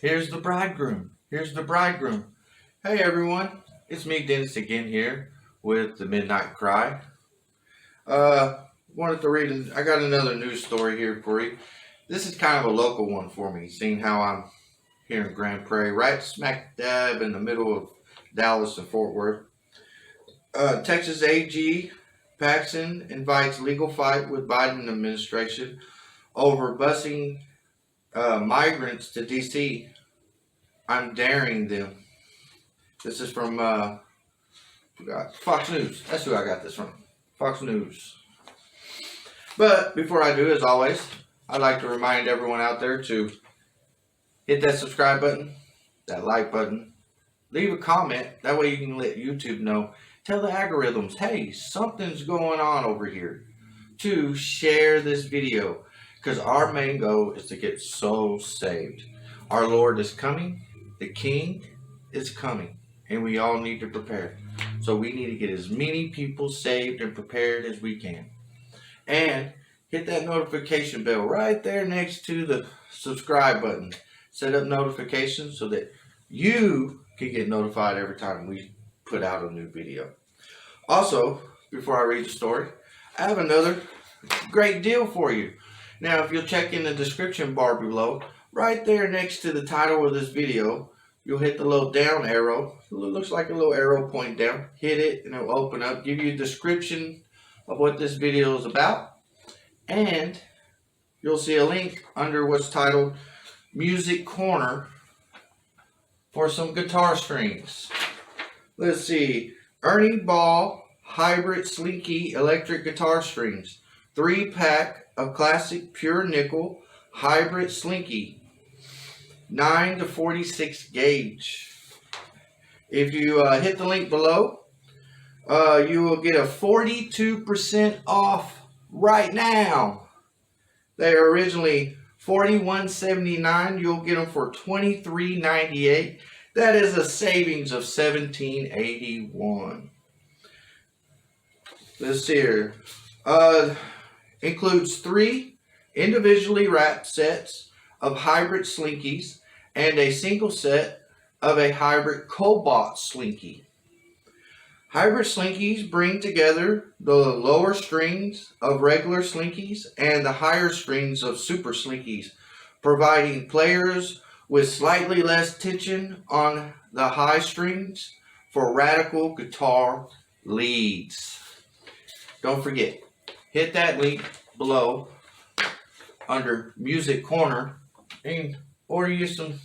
Here's the bridegroom. Here's the bridegroom. Hey everyone, it's me, Dennis, again here with the Midnight Cry. Wanted to read. I got another news story here for you. This is kind of a local one for me, seeing how I'm here in Grand Prairie, right smack dab in the middle of Dallas and Fort Worth. Texas AG Paxton invites legal fight with Biden administration over busing migrants to D.C. I'm daring them. This is from Fox News. That's who I got this from. Fox News. But before I do, as always, I'd like to remind everyone out there to hit that subscribe button, that like button, leave a comment. That way you can let YouTube know. Tell the algorithms, hey, something's going on over here. To share this video, because our main goal is to get souls saved. Our Lord is coming. The King is coming. And we all need to prepare. So we need to get as many people saved and prepared as we can. And hit that notification bell right there next to the subscribe button. Set up notifications so that you can get notified every time we put out a new video. Also, before I read the story, I have another great deal for you. Now, if you'll check in the description bar below, right there next to the title of this video, you'll hit the little down arrow. It looks like a little arrow pointing down. Hit it and it'll open up, give you a description of what this video is about. And you'll see a link under what's titled Music Corner for some guitar strings. Let's see. Ernie Ball Hybrid Slinky Electric Guitar Strings. 3-pack of classic pure nickel hybrid slinky. 9 to 46 gauge. If you hit the link below, you will get a 42% off right now. They are originally $41.79. You'll get them for $23.98. That is a savings of $17.81. Let's see here. Includes 3 individually wrapped sets of hybrid slinkies and a single set of a hybrid cobalt slinky. Hybrid slinkies bring together the lower strings of regular slinkies and the higher strings of super slinkies, providing players with slightly less tension on the high strings for radical guitar leads. Don't forget, hit that link below under Music Corner and order you some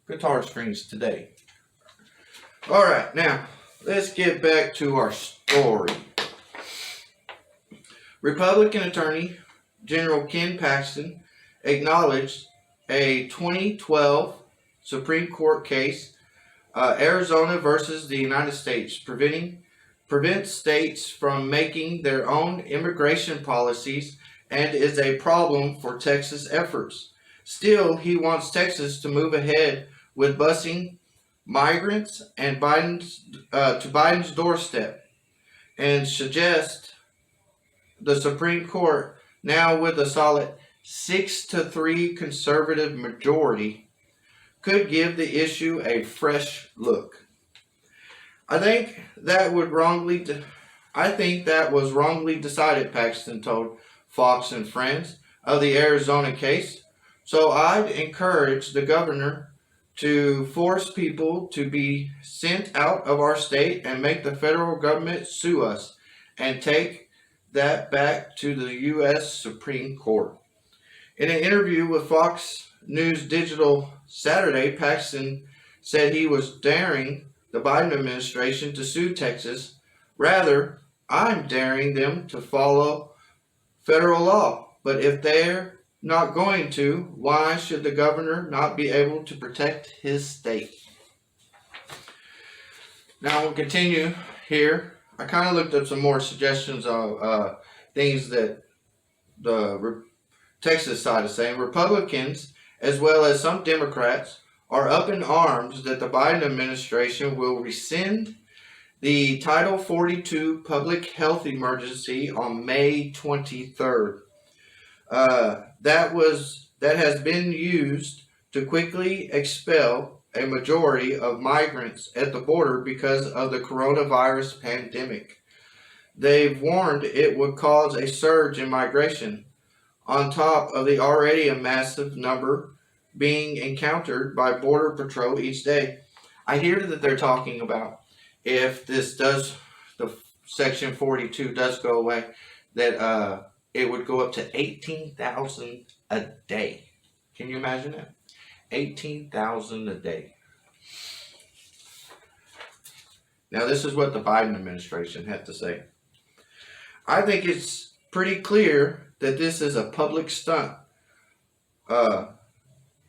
guitar strings today. Alright, now let's get back to our story. Republican Attorney General Ken Paxton acknowledged a 2012 Supreme Court case, Arizona versus the United States, prevents states from making their own immigration policies and is a problem for Texas efforts. Still, he wants Texas to move ahead with busing migrants and to Biden's doorstep, and suggests the Supreme Court, now with a solid 6-3 conservative majority, could give the issue a fresh look. I think that was wrongly decided, Paxton told Fox and Friends of the Arizona case. So I'd encourage the governor to force people to be sent out of our state and make the federal government sue us and take that back to the U.S. Supreme Court. In an interview with Fox News Digital Saturday, Paxton said he was daring the Biden administration to sue Texas. Rather, I'm daring them to follow federal law. But if they're not going to, why should the governor not be able to protect his state? Now we'll continue here. I kind of looked up some more suggestions of things that the Texas side is saying. Republicans, as well as some Democrats, are up in arms that the Biden administration will rescind the Title 42 public health emergency on May 23rd. That has been used to quickly expel a majority of migrants at the border because of the coronavirus pandemic. They've warned it would cause a surge in migration, on top of the already a massive number being encountered by Border Patrol each day. I hear that they're talking about if the Section 42 does go away, that it would go up to 18,000 a day. Can you imagine that? 18,000 a day. Now, this is what the Biden administration had to say. I think it's pretty clear that this is a public stunt,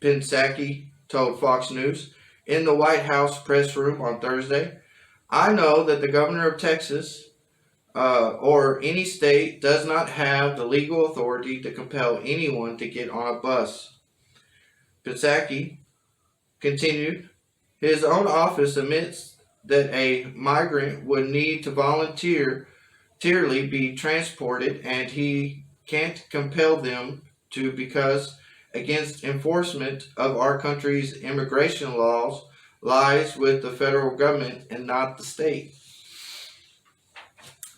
Pences told Fox News in the White House press room on Thursday. I know that the governor of Texas or any state does not have the legal authority to compel anyone to get on a bus. Pences continued, his own office admits that a migrant would need to voluntarily be transported, and he can't compel them to because against enforcement of our country's immigration laws lies with the federal government and not the state.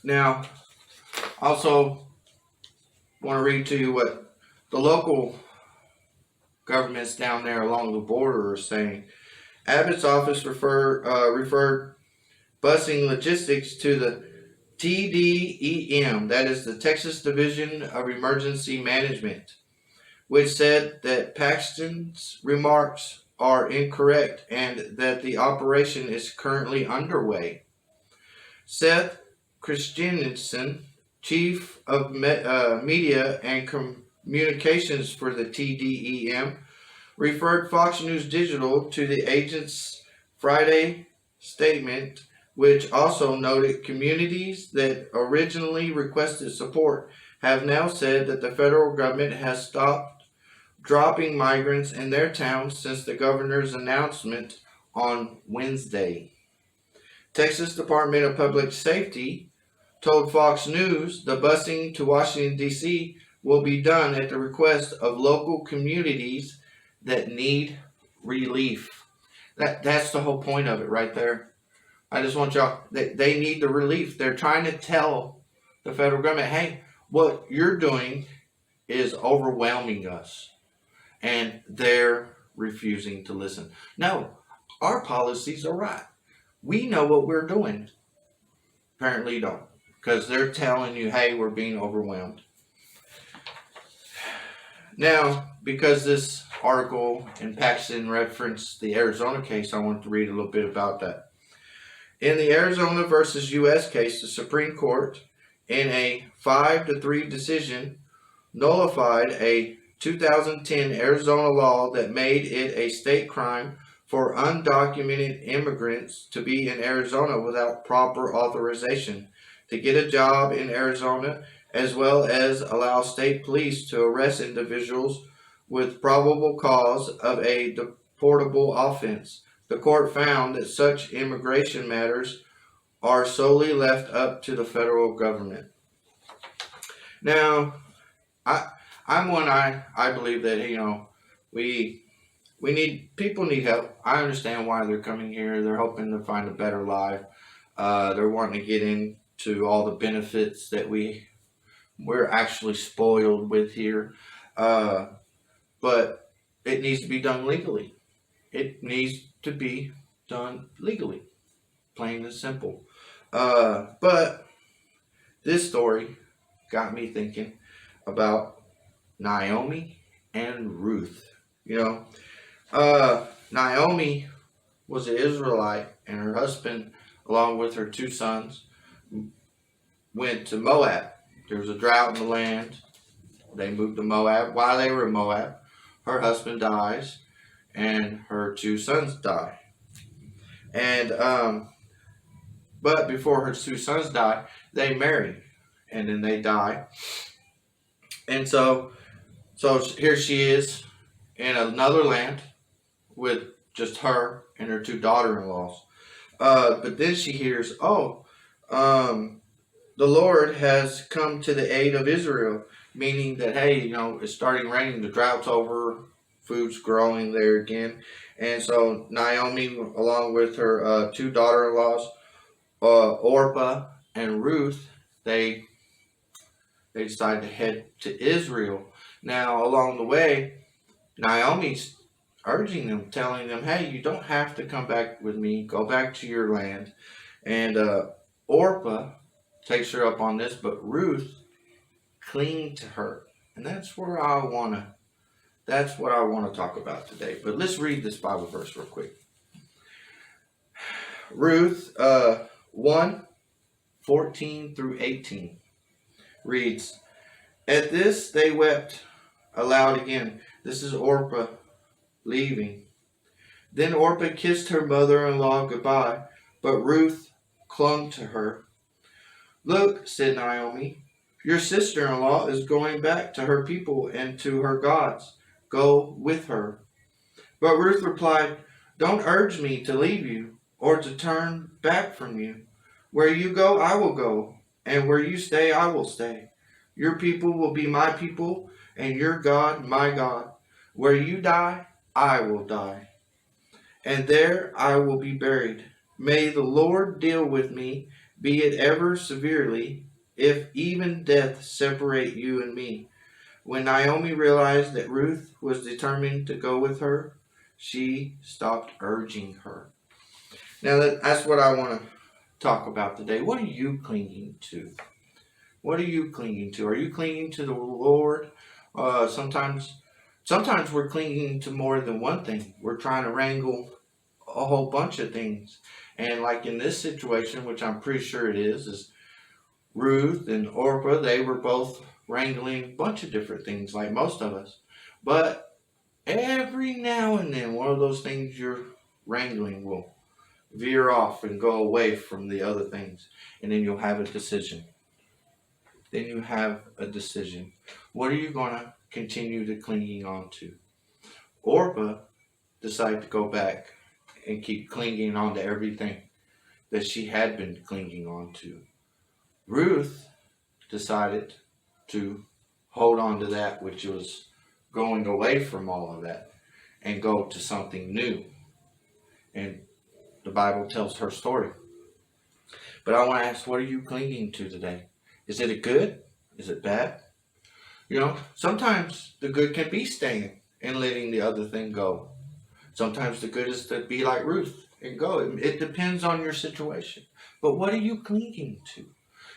Now, also want to read to you what the local governments down there along the border are saying. Abbott's office referred busing logistics to the TDEM, that is the Texas Division of Emergency Management, which said that Paxton's remarks are incorrect and that the operation is currently underway. Seth Christensen, Chief of Media and Communications for the TDEM, referred Fox News Digital to the agent's Friday statement, which also noted communities that originally requested support have now said that the federal government has stopped dropping migrants in their towns since the governor's announcement on Wednesday. Texas Department of Public Safety told Fox News the busing to Washington, D.C. will be done at the request of local communities that need relief. That's the whole point of it right there. I just want y'all, they need the relief. They're trying to tell the federal government, hey, what you're doing is overwhelming us. And they're refusing to listen. No, our policies are right. We know what we're doing. Apparently you don't. Because they're telling you, hey, we're being overwhelmed. Now, because this article in Paxton referenced the Arizona case, I want to read a little bit about that. In the Arizona versus U.S. case, the Supreme Court, in a 5-3 decision, nullified a 2010 Arizona law that made it a state crime for undocumented immigrants to be in Arizona without proper authorization to get a job in Arizona, as well as allow state police to arrest individuals with probable cause of a deportable offense. The court found that such immigration matters are solely left up to the federal government. Now, I believe that, people need help. I understand why they're coming here. They're hoping to find a better life. They're wanting to get into all the benefits that we're actually spoiled with here. But it needs to be done legally. It needs to be done legally. Plain and simple. But this story got me thinking about Naomi and Ruth. Naomi was an Israelite, and her husband, along with her 2 sons, went to Moab. There was a drought in the land. They moved to Moab. While they were in Moab, her husband dies, and her 2 sons die. And but before her 2 sons die, they marry, and then they die. And so here she is in another land with just her and her 2 daughter-in-laws. But then she hears, the Lord has come to the aid of Israel, meaning that, hey, it's starting raining, the drought's over, food's growing there again. And so Naomi, along with her two daughter-in-laws, Orpah and Ruth, they decide to head to Israel. Now, along the way, Naomi's urging them, telling them, hey, you don't have to come back with me. Go back to your land. And Orpah takes her up on this, but Ruth clinged to her. And that's what I want to talk about today. But let's read this Bible verse real quick. Ruth 1:14 through 18 reads, at this they wept aloud again. This is Orpah leaving. Then Orpah kissed her mother-in-law goodbye, but Ruth clung to her. Look, said Naomi, your sister-in-law is going back to her people and to her gods. Go with her. But Ruth replied, don't urge me to leave you or to turn back from you. Where you go, I will go, and where you stay, I will stay. Your people will be my people, and your God, my God. Where you die, I will die, and there I will be buried. May the Lord deal with me, be it ever severely, if even death separate you and me. When Naomi realized that Ruth was determined to go with her, she stopped urging her. Now that's what I want to talk about today. What are you clinging to? What are you clinging to? Are you clinging to the Lord? Sometimes we're clinging to more than one thing. We're trying to wrangle a whole bunch of things. And like in this situation, which I'm pretty sure it is Ruth and Orpah, they were both wrangling a bunch of different things like most of us. But every now and then, one of those things you're wrangling will veer off and go away from the other things. And then you'll have a decision. What are you going to continue to clinging on to? Orpah decided to go back and keep clinging on to everything that she had been clinging on to. Ruth decided to hold on to that which was going away from all of that and go to something new. And the Bible tells her story. But I want to ask, what are you clinging to today? Is it a good? Is it bad? You know, sometimes the good can be staying and letting the other thing go. Sometimes the good is to be like Ruth and go. It depends on your situation. But what are you clinging to?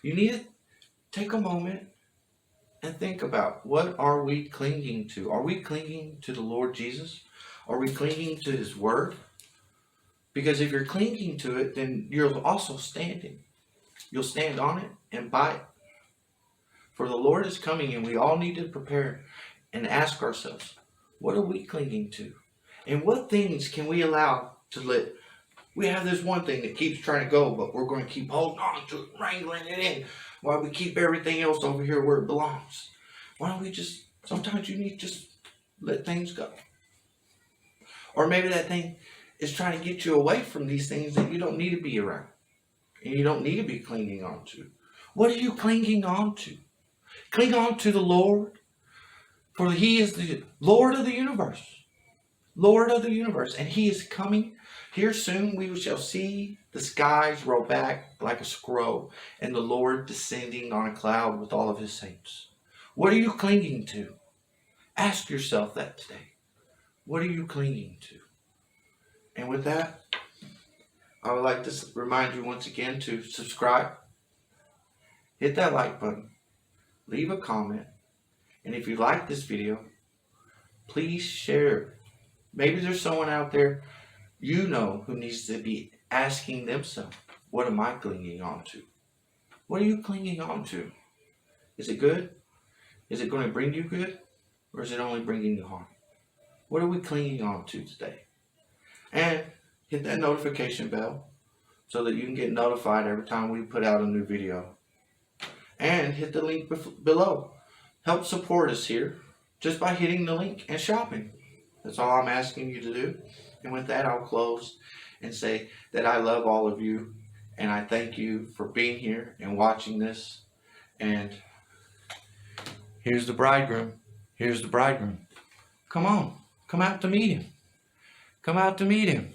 You need to take a moment and think about, what are we clinging to? Are we clinging to the Lord Jesus? Are we clinging to His Word? Because if you're clinging to it, then you're also standing. You'll stand on it and by it. For the Lord is coming, and we all need to prepare and ask ourselves, what are we clinging to? And what things can we allow to let? We have this one thing that keeps trying to go, but we're going to keep holding on to it, wrangling it in, while we keep everything else over here where it belongs. Why don't we just, sometimes you need to just let things go. Or maybe that thing is trying to get you away from these things that you don't need to be around. And you don't need to be clinging on to. What are you clinging on to? Cling on to the Lord, for He is the Lord of the universe. Lord of the universe. And He is coming. Here soon we shall see the skies roll back like a scroll, and the Lord descending on a cloud with all of His saints. What are you clinging to? Ask yourself that today. What are you clinging to? And with that, I would like to remind you once again to subscribe. Hit that like button. Leave a comment. And if you like this video, please share it. Maybe there's someone out there you know who needs to be asking themselves, what am I clinging on to? What are you clinging on to? Is it good? Is it going to bring you good? Or is it only bringing you harm? What are we clinging on to today? And hit that notification bell so that you can get notified every time we put out a new video. And hit the link below. Help support us here just by hitting the link and shopping. That's all I'm asking you to do. And with that, I'll close and say that I love all of you. And I thank you for being here and watching this. And here's the bridegroom. Here's the bridegroom. Come on. Come out to meet him. Come out to meet him.